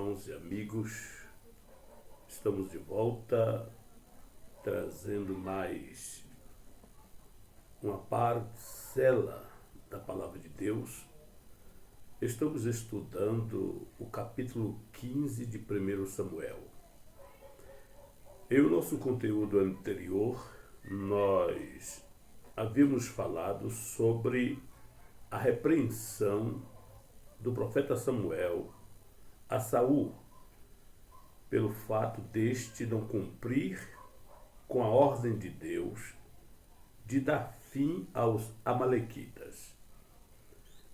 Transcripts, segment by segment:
irmãos e amigos. Estamos de volta, trazendo mais uma parcela da Palavra de Deus. Estamos estudando o capítulo 15 de 1 Samuel. Em o nosso conteúdo anterior, nós havíamos falado sobre a repreensão do profeta Samuel a Saul, pelo fato deste não cumprir com a ordem de Deus de dar fim aos amalequitas,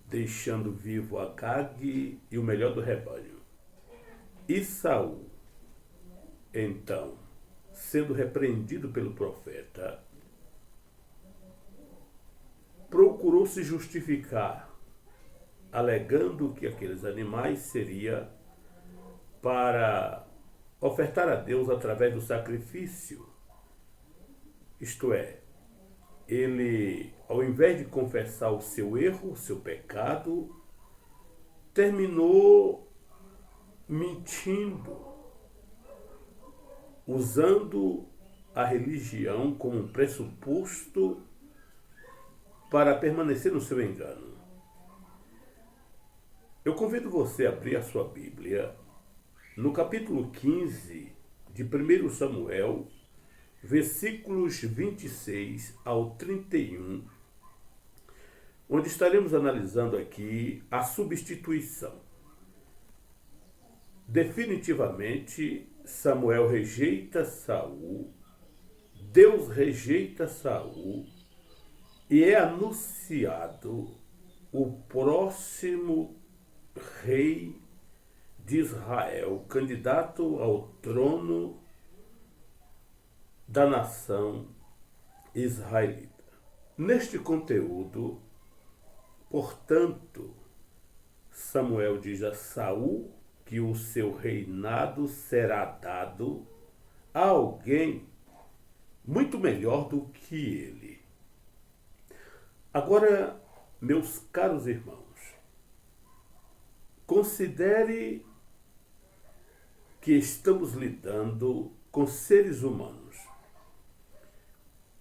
deixando vivo Agag e o melhor do rebanho. E Saul, então, sendo repreendido pelo profeta, procurou se justificar, alegando que aqueles animais seria para ofertar a Deus através do sacrifício. Isto é, ele, ao invés de confessar o seu erro, o seu pecado, terminou mentindo, usando a religião como um pressuposto para permanecer no seu engano. Eu convido você a abrir a sua Bíblia no capítulo 15 de 1 Samuel, versículos 26 ao 31, onde estaremos analisando aqui a substituição. Definitivamente, Samuel rejeita Saul, Deus rejeita Saul, e é anunciado o próximo rei de Israel, candidato ao trono da nação israelita. Neste conteúdo, portanto, Samuel diz a Saul que o seu reinado será dado a alguém muito melhor do que ele. Agora, meus caros irmãos, considere que estamos lidando com seres humanos,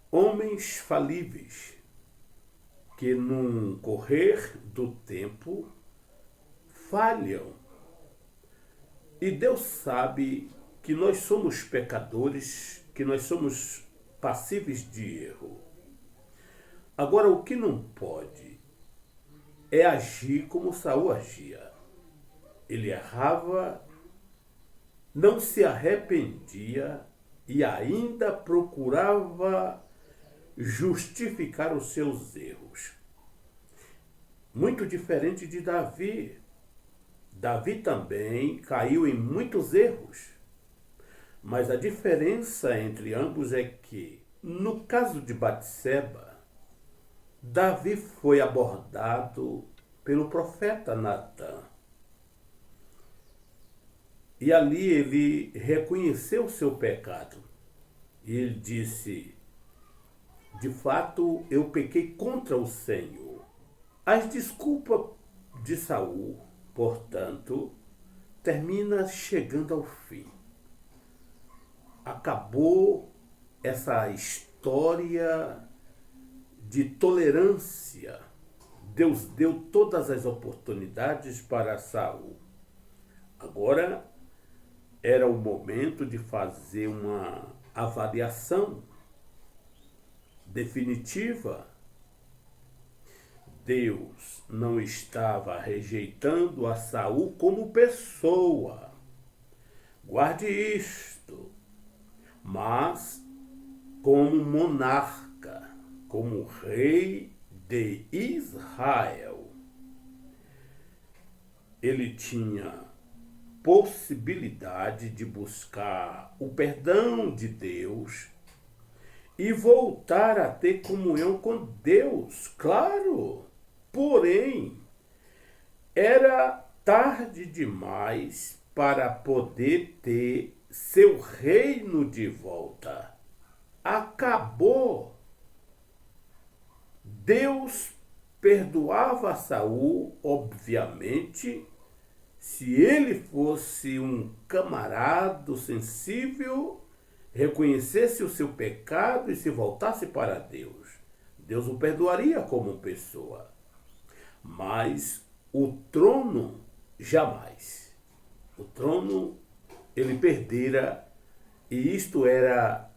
homens falíveis, que num correr do tempo falham. E Deus sabe que nós somos pecadores, que nós somos passíveis de erro. Agora, o que não pode é agir como Saul agia. Ele errava, não se arrependia e ainda procurava justificar os seus erros. Muito diferente de Davi. Davi também caiu em muitos erros. Mas a diferença entre ambos é que, no caso de Batseba, Davi foi abordado pelo profeta Natã. E ali ele reconheceu o seu pecado. E ele disse: de fato, eu pequei contra o Senhor. As desculpas de Saul, portanto, termina chegando ao fim. Acabou essa história de tolerância. Deus deu todas as oportunidades para Saul. Agora era o momento de fazer uma avaliação definitiva. Deus não estava rejeitando a Saul como pessoa, guarde isto, mas como monarca, como rei de Israel. Ele tinha possibilidade de buscar o perdão de Deus e voltar a ter comunhão com Deus, claro. Porém, era tarde demais para poder ter seu reino de volta. Acabou. Deus perdoava Saul, obviamente, se ele fosse um camarada sensível, reconhecesse o seu pecado e se voltasse para Deus, Deus o perdoaria como pessoa. Mas o trono, jamais. O trono ele perdera, e isto era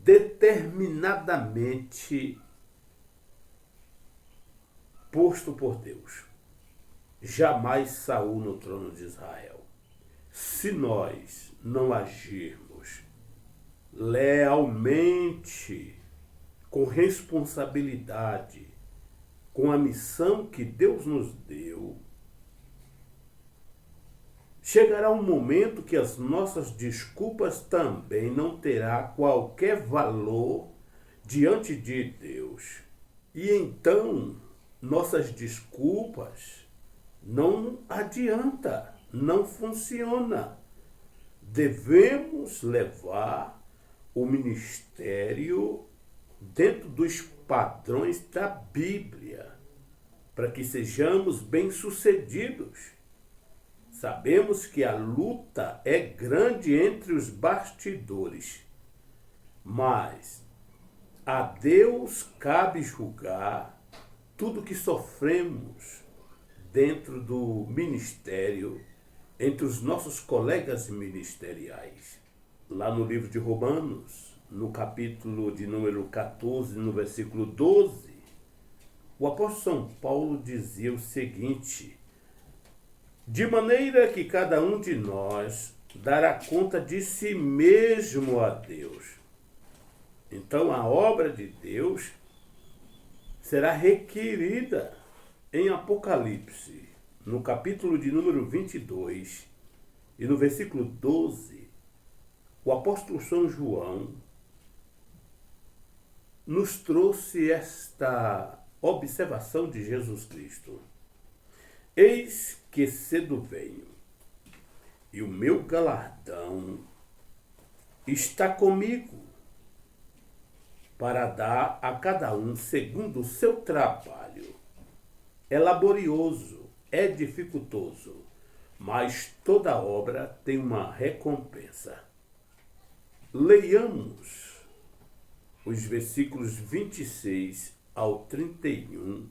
determinadamente posto por Deus. Jamais Saul no trono de Israel. Se nós não agirmos lealmente, com responsabilidade, com a missão que Deus nos deu, chegará um momento que as nossas desculpas também não terá qualquer valor diante de Deus. E então, nossas desculpas não adianta, não funciona. Devemos levar o ministério dentro dos padrões da Bíblia, para que sejamos bem-sucedidos. Sabemos que a luta é grande entre os bastidores, mas a Deus cabe julgar tudo que sofremos dentro do ministério, entre os nossos colegas ministeriais. Lá no livro de Romanos, no capítulo de número 14, no versículo 12, o apóstolo São Paulo dizia o seguinte: de maneira que cada um de nós dará conta de si mesmo a Deus. Então a obra de Deus será requerida. Em Apocalipse, no capítulo de número 22 e no versículo 12, o apóstolo São João nos trouxe esta observação de Jesus Cristo. Eis que cedo venho, e o meu galardão está comigo, para dar a cada um segundo o seu trabalho. É laborioso, é dificultoso, mas toda obra tem uma recompensa. Leiamos os versículos 26 ao 31,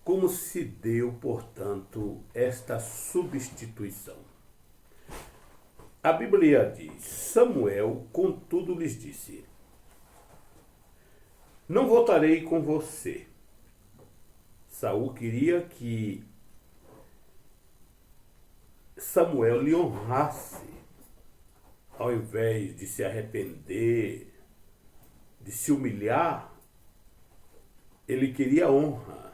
como se deu, portanto, esta substituição. A Bíblia diz: Samuel, contudo, lhes disse: não voltarei com você. Saul queria que Samuel lhe honrasse, ao invés de se arrepender, de se humilhar. Ele queria honra,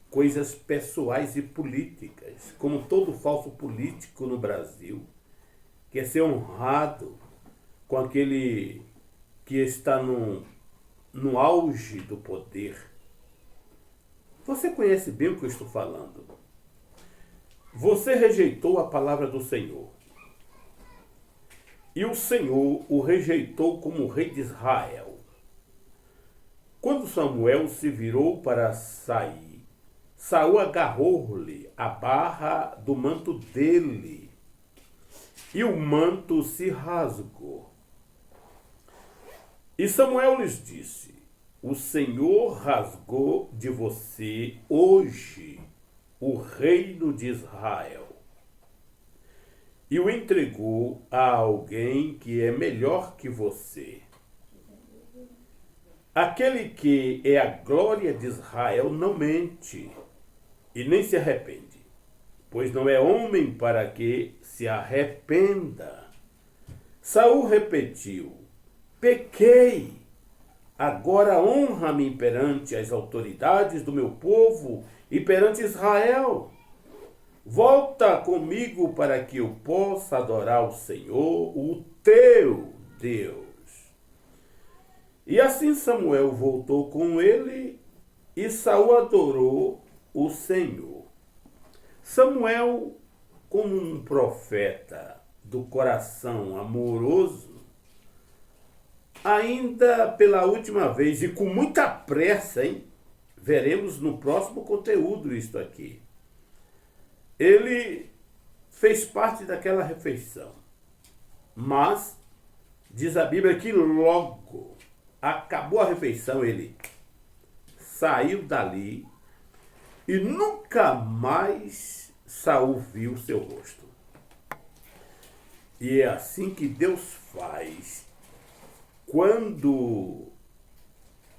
coisas pessoais e políticas, como todo falso político no Brasil quer ser honrado com aquele que está no auge do poder. Você conhece bem o que eu estou falando. Você rejeitou a palavra do Senhor, e o Senhor o rejeitou como rei de Israel. Quando Samuel se virou para sair, Saul agarrou-lhe a barra do manto dele, e o manto se rasgou. E Samuel lhes disse: o Senhor rasgou de você hoje o reino de Israel e o entregou a alguém que é melhor que você. Aquele que é a glória de Israel não mente e nem se arrepende, pois não é homem para que se arrependa. Saul repetiu: pequei. Agora honra-me perante as autoridades do meu povo e perante Israel. Volta comigo para que eu possa adorar o Senhor, o teu Deus. E assim Samuel voltou com ele, e Saul adorou o Senhor. Samuel, como um profeta do coração amoroso, ainda pela última vez, e com muita pressa, veremos no próximo conteúdo isto aqui. Ele fez parte daquela refeição. Mas, diz a Bíblia que logo acabou a refeição, ele saiu dali e nunca mais Saul viu seu rosto. E é assim que Deus faz quando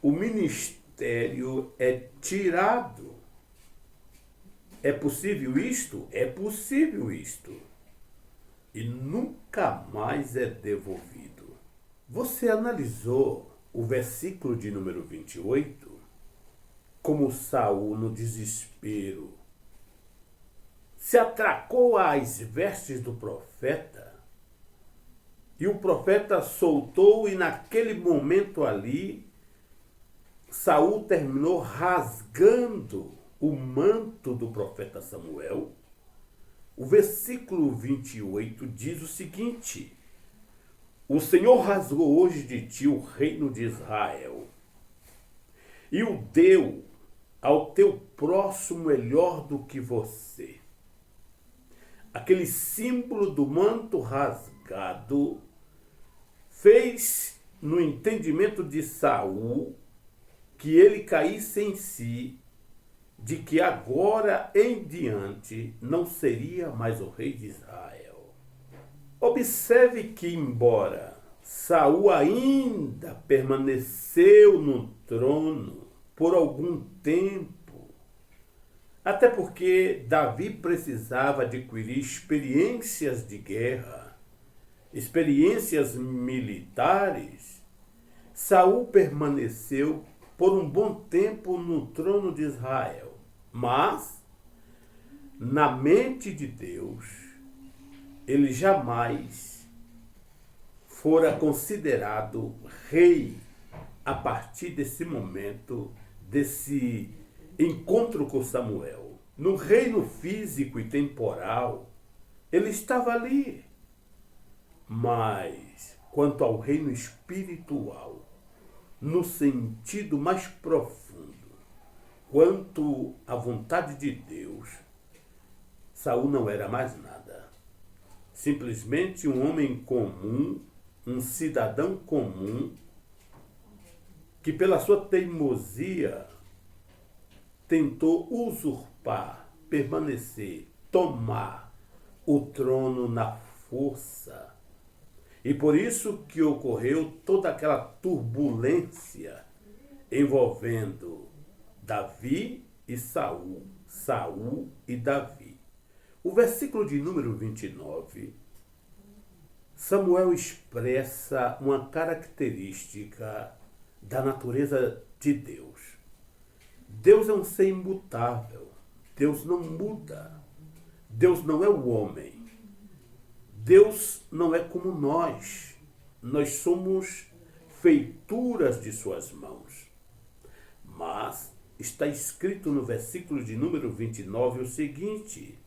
o ministério é tirado. É possível isto? É possível isto. E nunca mais é devolvido. Você analisou o versículo de número 28? Como Saul, no desespero, se atracou às vestes do profeta, e o profeta soltou, e naquele momento ali, Saul terminou rasgando o manto do profeta Samuel. O versículo 28 diz o seguinte: o Senhor rasgou hoje de ti o reino de Israel e o deu ao teu próximo melhor do que você. Aquele símbolo do manto rasgado fez no entendimento de Saul que ele caísse em si, de que agora em diante não seria mais o rei de Israel. Observe que, embora Saul ainda permaneceu no trono por algum tempo, até porque Davi precisava adquirir experiências de guerra, experiências militares, Saul permaneceu por um bom tempo no trono de Israel. Mas, na mente de Deus, ele jamais fora considerado rei a partir desse momento, desse encontro com Samuel. No reino físico e temporal, ele estava ali. Mas, quanto ao reino espiritual, no sentido mais profundo, quanto à vontade de Deus, Saul não era mais nada. Simplesmente um homem comum, um cidadão comum, que pela sua teimosia tentou usurpar, permanecer, tomar o trono na força. E por isso que ocorreu toda aquela turbulência envolvendo Davi e Saul, Saul e Davi. O versículo de número 29, Samuel expressa uma característica da natureza de Deus. Deus é um ser imutável. Deus não muda. Deus não é o homem. Deus não é como nós. Nós somos feituras de suas mãos. Mas está escrito no versículo de número 29 o seguinte: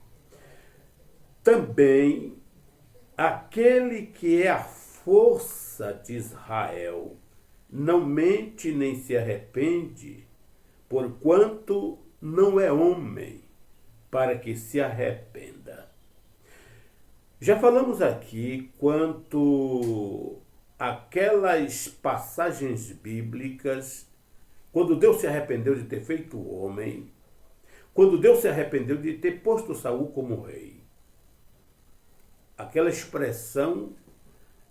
também aquele que é a força de Israel não mente nem se arrepende, porquanto não é homem para que se arrependa. Já falamos aqui quanto aquelas passagens bíblicas, quando Deus se arrependeu de ter feito o homem, quando Deus se arrependeu de ter posto Saul como rei. Aquela expressão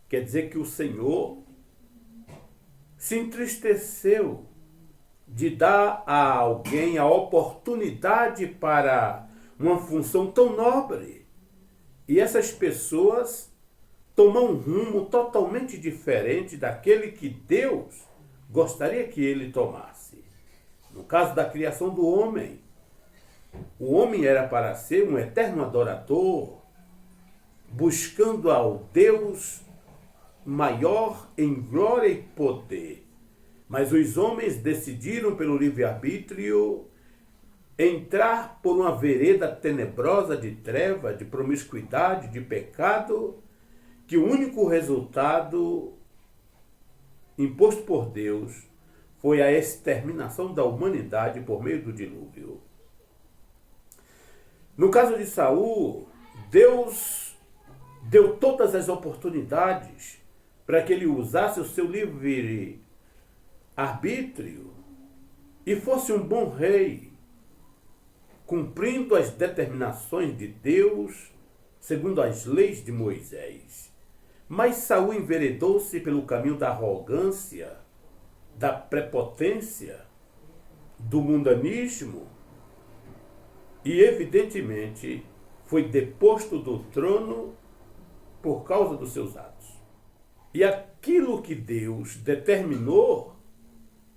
quer dizer que o Senhor se entristeceu de dar a alguém a oportunidade para uma função tão nobre. E essas pessoas tomam um rumo totalmente diferente daquele que Deus gostaria que ele tomasse. No caso da criação do homem, o homem era para ser um eterno adorador, buscando ao Deus maior em glória e poder. Mas os homens decidiram pelo livre-arbítrio entrar por uma vereda tenebrosa de treva, de promiscuidade, de pecado, que o único resultado imposto por Deus foi a exterminação da humanidade por meio do dilúvio. No caso de Saul, Deus deu todas as oportunidades para que ele usasse o seu livre arbítrio e fosse um bom rei, cumprindo as determinações de Deus, segundo as leis de Moisés. Mas Saul enveredou-se pelo caminho da arrogância, da prepotência, do mundanismo e, evidentemente, foi deposto do trono por causa dos seus atos. E aquilo que Deus determinou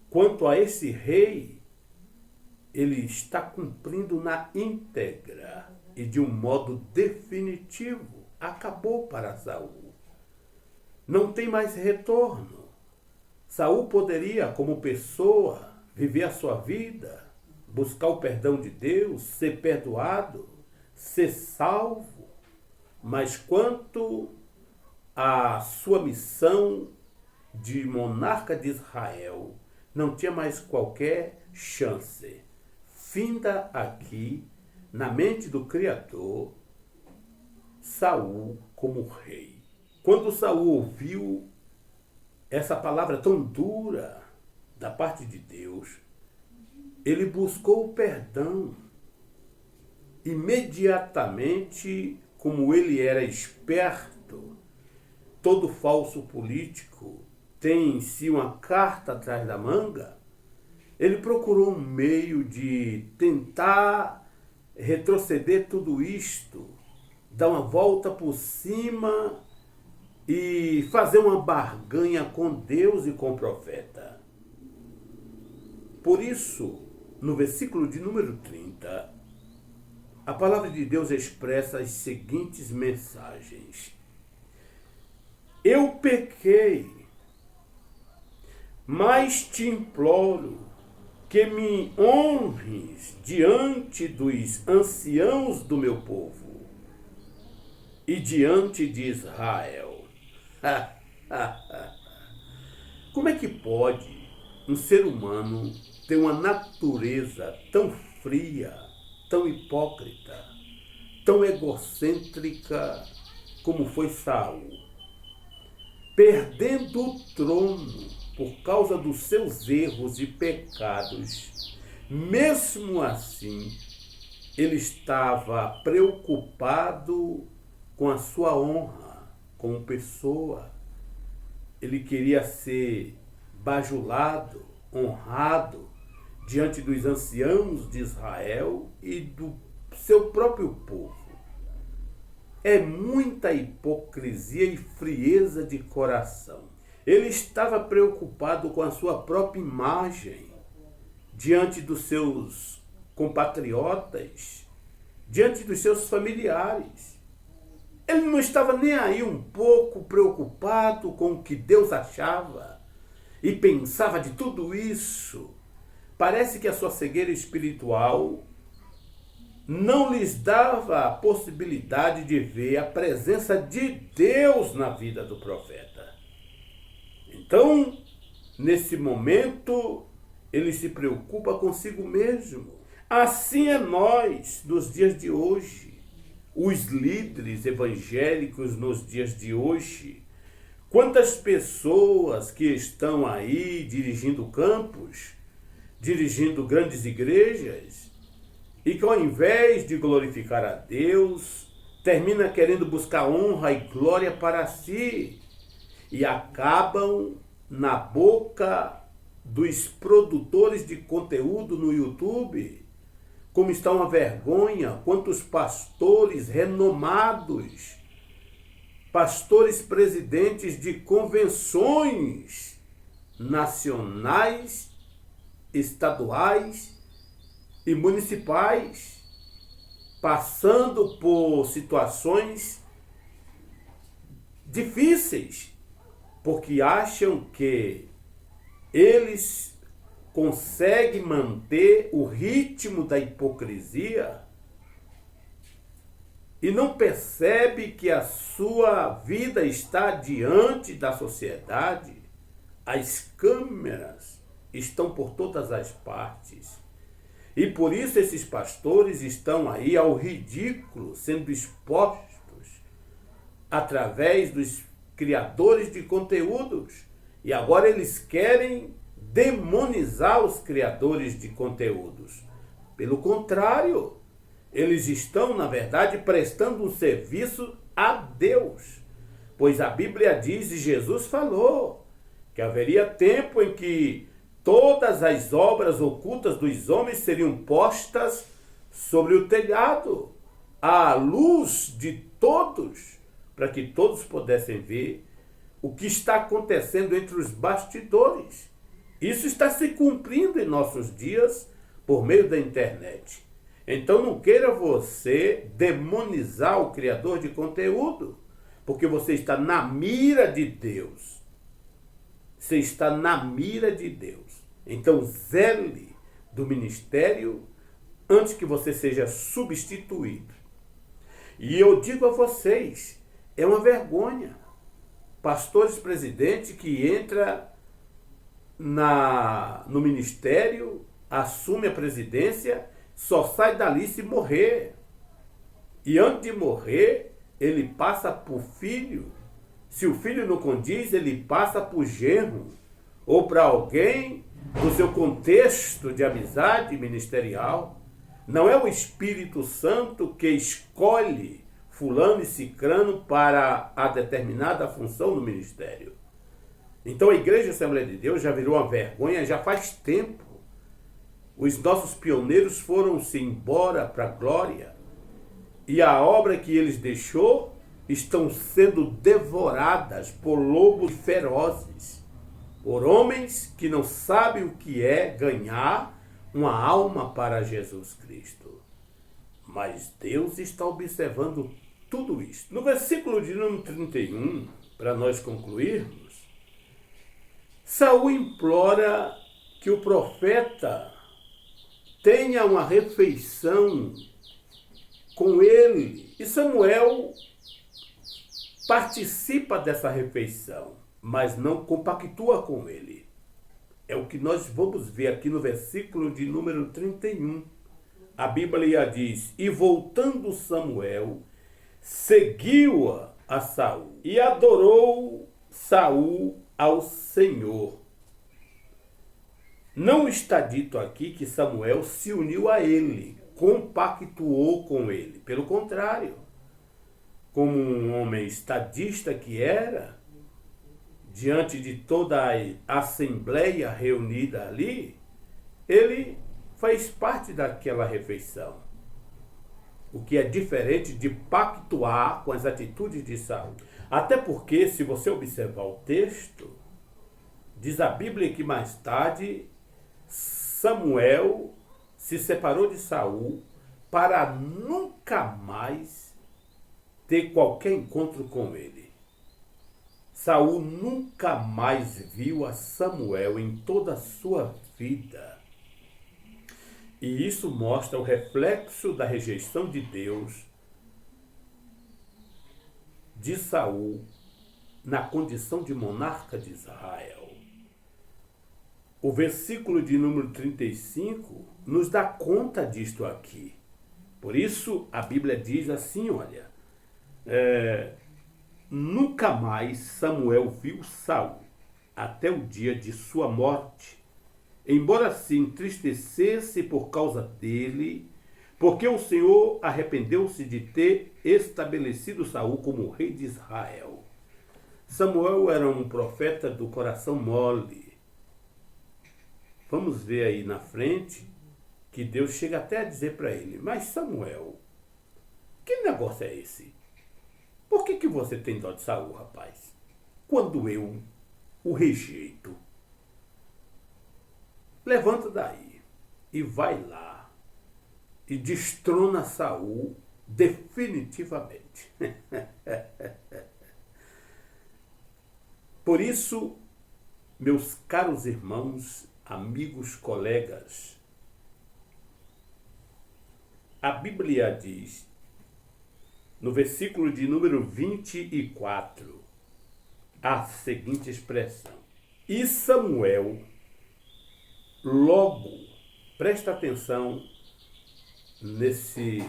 quanto a esse rei, ele está cumprindo na íntegra e de um modo definitivo. Acabou para Saul. Não tem mais retorno. Saul poderia, como pessoa, viver a sua vida, buscar o perdão de Deus, ser perdoado, ser salvo. Mas quanto à sua missão de monarca de Israel, não tinha mais qualquer chance. Finda aqui, na mente do Criador, Saul como rei. Quando Saul ouviu essa palavra tão dura da parte de Deus, ele buscou o perdão. Imediatamente, como ele era esperto, todo falso político tem em si uma carta atrás da manga, ele procurou um meio de tentar retroceder tudo isto, dar uma volta por cima e fazer uma barganha com Deus e com o profeta. Por isso, no versículo de número 30, a palavra de Deus expressa as seguintes mensagens. Eu pequei, mas te imploro que me honres diante dos anciãos do meu povo e diante de Israel. Como é que pode um ser humano ter uma natureza tão fria, tão hipócrita, tão egocêntrica como foi Saul? Perdendo o trono por causa dos seus erros e pecados, mesmo assim, ele estava preocupado com a sua honra como pessoa. Ele queria ser bajulado, honrado diante dos anciãos de Israel e do seu próprio povo. É muita hipocrisia e frieza de coração. Ele estava preocupado com a sua própria imagem diante dos seus compatriotas, diante dos seus familiares. Ele não estava nem aí um pouco preocupado com o que Deus achava e pensava de tudo isso. Parece que a sua cegueira espiritual não lhes dava a possibilidade de ver a presença de Deus na vida do profeta. Então, nesse momento, ele se preocupa consigo mesmo. Assim é nós, nos dias de hoje. Os líderes evangélicos nos dias de hoje. Quantas pessoas que estão aí dirigindo campos, dirigindo grandes igrejas, e que ao invés de glorificar a Deus, termina querendo buscar honra e glória para si, e acabam na boca dos produtores de conteúdo no YouTube, como está uma vergonha, quantos pastores renomados, pastores presidentes de convenções nacionais, estaduais e municipais, passando por situações difíceis, porque acham que eles conseguem manter o ritmo da hipocrisia e não percebe que a sua vida está diante da sociedade. As câmeras estão por todas as partes E por isso esses pastores estão aí ao ridículo, sendo expostos através dos criadores de conteúdos. E agora eles querem demonizar os criadores de conteúdos. Pelo contrário, eles estão, na verdade, prestando um serviço a Deus. Pois a Bíblia diz, e Jesus falou, que haveria tempo em que todas as obras ocultas dos homens seriam postas sobre o telhado, à luz de todos, para que todos pudessem ver o que está acontecendo entre os bastidores. Isso está se cumprindo em nossos dias por meio da internet. Então não queira você demonizar o criador de conteúdo, porque você está na mira de Deus. Você está na mira de Deus. Então zele do ministério antes que você seja substituído. E eu digo a vocês, é uma vergonha. Pastores presidente que entra no ministério, assume a presidência, só sai dali se morrer. E antes de morrer, ele passa por filho. Se o filho não condiz, ele passa por genro. Ou para alguém do seu contexto de amizade ministerial. Não é o Espírito Santo que escolhe fulano e cicrano para a determinada função no ministério. Então a Igreja Assembleia de Deus já virou uma vergonha já faz tempo. Os nossos pioneiros foram-se embora para a glória. E a obra que eles deixou estão sendo devoradas por lobos ferozes, por homens que não sabem o que é ganhar uma alma para Jesus Cristo. Mas Deus está observando tudo isso. No versículo de número 31, para nós concluirmos, Saul implora que o profeta tenha uma refeição com ele. E Samuel participa dessa refeição, mas não compactua com ele. É o que nós vamos ver aqui no versículo de número 31. A Bíblia diz, e voltando Samuel, seguiu a Saul e adorou Saul ao Senhor. Não está dito aqui que Samuel se uniu a ele, compactuou com ele. Pelo contrário, como um homem estadista que era, diante de toda a assembleia reunida ali, ele faz parte daquela refeição. O que é diferente de pactuar com as atitudes de Saul. Até porque, se você observar o texto, diz a Bíblia que mais tarde Samuel se separou de Saul para nunca mais ter qualquer encontro com ele. Saul nunca mais viu a Samuel em toda a sua vida. E isso mostra o reflexo da rejeição de Deus de Saul na condição de monarca de Israel. O versículo de número 35 nos dá conta disto aqui. Por isso a Bíblia diz assim, olha, nunca mais Samuel viu Saul até o dia de sua morte, embora se entristecesse por causa dele, porque o Senhor arrependeu-se de ter estabelecido Saul como rei de Israel. Samuel era um profeta do coração mole. Vamos ver aí na frente que Deus chega até a dizer para ele, mas Samuel, que negócio é esse? Por que você tem dó de Saul, rapaz? Quando eu o rejeito. Levanta daí e vai lá e destrona Saul definitivamente. Por isso, meus caros irmãos, amigos, colegas, a Bíblia diz, no versículo de número 24, a seguinte expressão: e Samuel logo Presta atenção nesse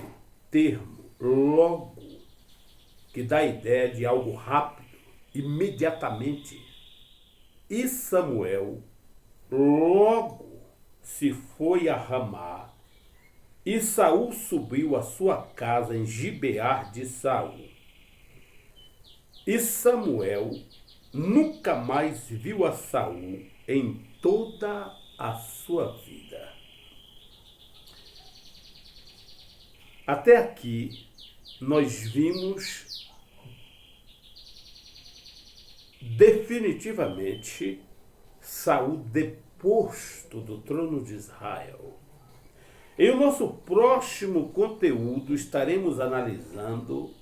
termo, logo, que dá a ideia de algo rápido, imediatamente. E Samuel logo se foi a Ramá, e Saul subiu à sua casa em Gibear de Saul. E Samuel nunca mais viu a Saul em toda a sua vida. Até aqui nós vimos definitivamente Saul deposto do trono de Israel. Em o nosso próximo conteúdo estaremos analisando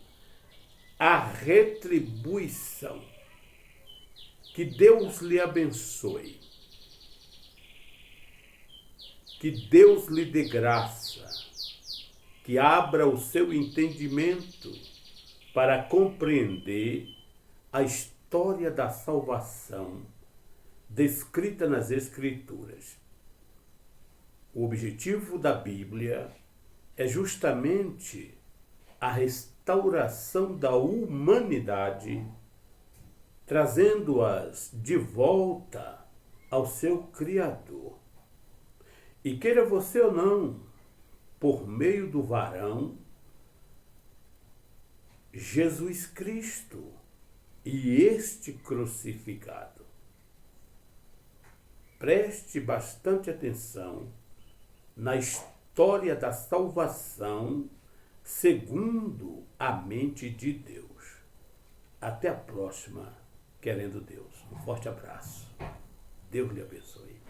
a retribuição. Que Deus lhe abençoe. Que Deus lhe dê graça. Que abra o seu entendimento para compreender a história da salvação descrita nas Escrituras. O objetivo da Bíblia é justamente a restauração da humanidade, trazendo-as de volta ao seu Criador. E queira você ou não, por meio do varão, Jesus Cristo e este crucificado. Preste bastante atenção na história da salvação segundo a mente de Deus. Até a próxima, querendo Deus. Um forte abraço. Deus lhe abençoe.